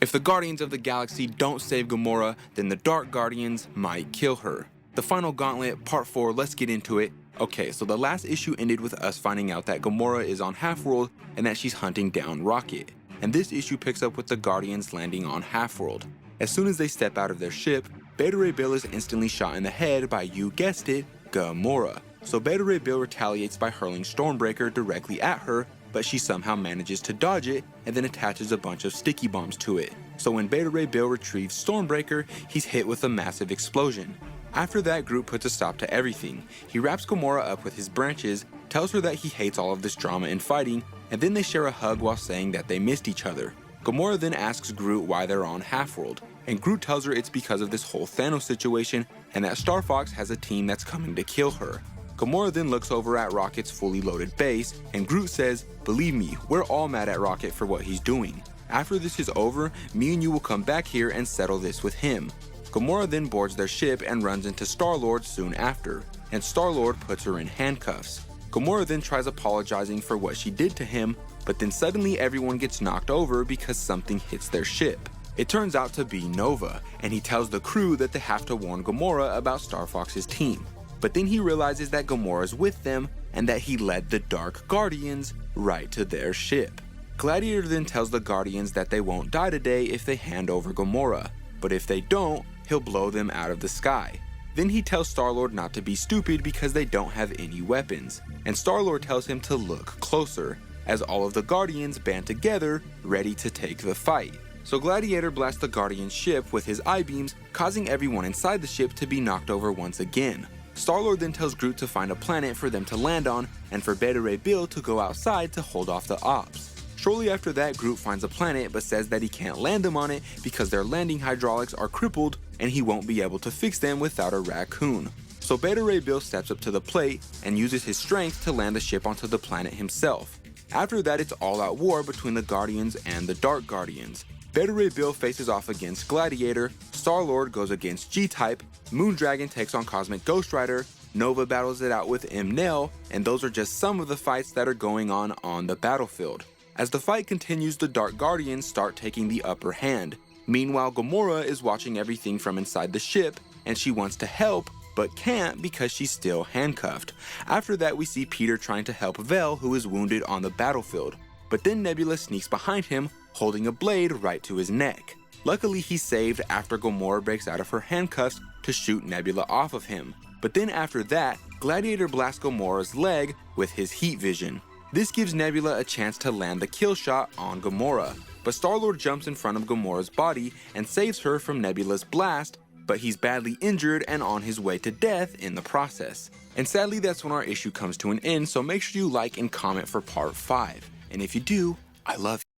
If the Guardians of the Galaxy don't save Gamora, then the Dark Guardians might kill her. The final gauntlet, part 4, let's get into it. Okay, so the last issue ended with us finding out that Gamora is on Half-World and that she's hunting down Rocket. And this issue picks up with the Guardians landing on Half-World. As soon as they step out of their ship, Beta Ray Bill is instantly shot in the head by, you guessed it, Gamora. So Beta Ray Bill retaliates by hurling Stormbreaker directly at her, but she somehow manages to dodge it and then attaches a bunch of sticky bombs to it. So when Beta Ray Bill retrieves Stormbreaker, he's hit with a massive explosion. After that, Groot puts a stop to everything. He wraps Gamora up with his branches, tells her that he hates all of this drama and fighting, and then they share a hug while saying that they missed each other. Gamora then asks Groot why they're on Half-World, and Groot tells her it's because of this whole Thanos situation and that Star Fox has a team that's coming to kill her. Gamora then looks over at Rocket's fully loaded base, and Groot says, "Believe me, we're all mad at Rocket for what he's doing. After this is over, me and you will come back here and settle this with him." Gamora then boards their ship and runs into Star-Lord soon after, and Star-Lord puts her in handcuffs. Gamora then tries apologizing for what she did to him, but then suddenly everyone gets knocked over because something hits their ship. It turns out to be Nova, and he tells the crew that they have to warn Gamora about Star Fox's team. But then he realizes that Gamora's with them and that he led the Dark Guardians right to their ship. Gladiator then tells the Guardians that they won't die today if they hand over Gamora, but if they don't, he'll blow them out of the sky. Then he tells Star-Lord not to be stupid because they don't have any weapons, and Star-Lord tells him to look closer, as all of the Guardians band together, ready to take the fight. So Gladiator blasts the Guardian ship with his I-beams, causing everyone inside the ship to be knocked over once again. Star-Lord then tells Groot to find a planet for them to land on, and for Beta Ray Bill to go outside to hold off the ops. Shortly after that, Groot finds a planet but says that he can't land them on it because their landing hydraulics are crippled and he won't be able to fix them without a raccoon. So Beta Ray Bill steps up to the plate and uses his strength to land the ship onto the planet himself. After that, it's all-out war between the Guardians and the Dark Guardians. Beta Ray Bill faces off against Gladiator, Star-Lord goes against G-Type, Moondragon takes on Cosmic Ghost Rider, Nova battles it out with Mnel, and those are just some of the fights that are going on the battlefield. As the fight continues, the Dark Guardians start taking the upper hand. Meanwhile, Gamora is watching everything from inside the ship, and she wants to help, but can't because she's still handcuffed. After that, we see Peter trying to help Vel, who is wounded on the battlefield. But then Nebula sneaks behind him, holding a blade right to his neck. Luckily, he's saved after Gamora breaks out of her handcuffs to shoot Nebula off of him. But then after that, Gladiator blasts Gamora's leg with his heat vision. This gives Nebula a chance to land the kill shot on Gamora, but Star-Lord jumps in front of Gamora's body and saves her from Nebula's blast, but he's badly injured and on his way to death in the process. And sadly, that's when our issue comes to an end, so make sure you like and comment for part 5. And if you do, I love you.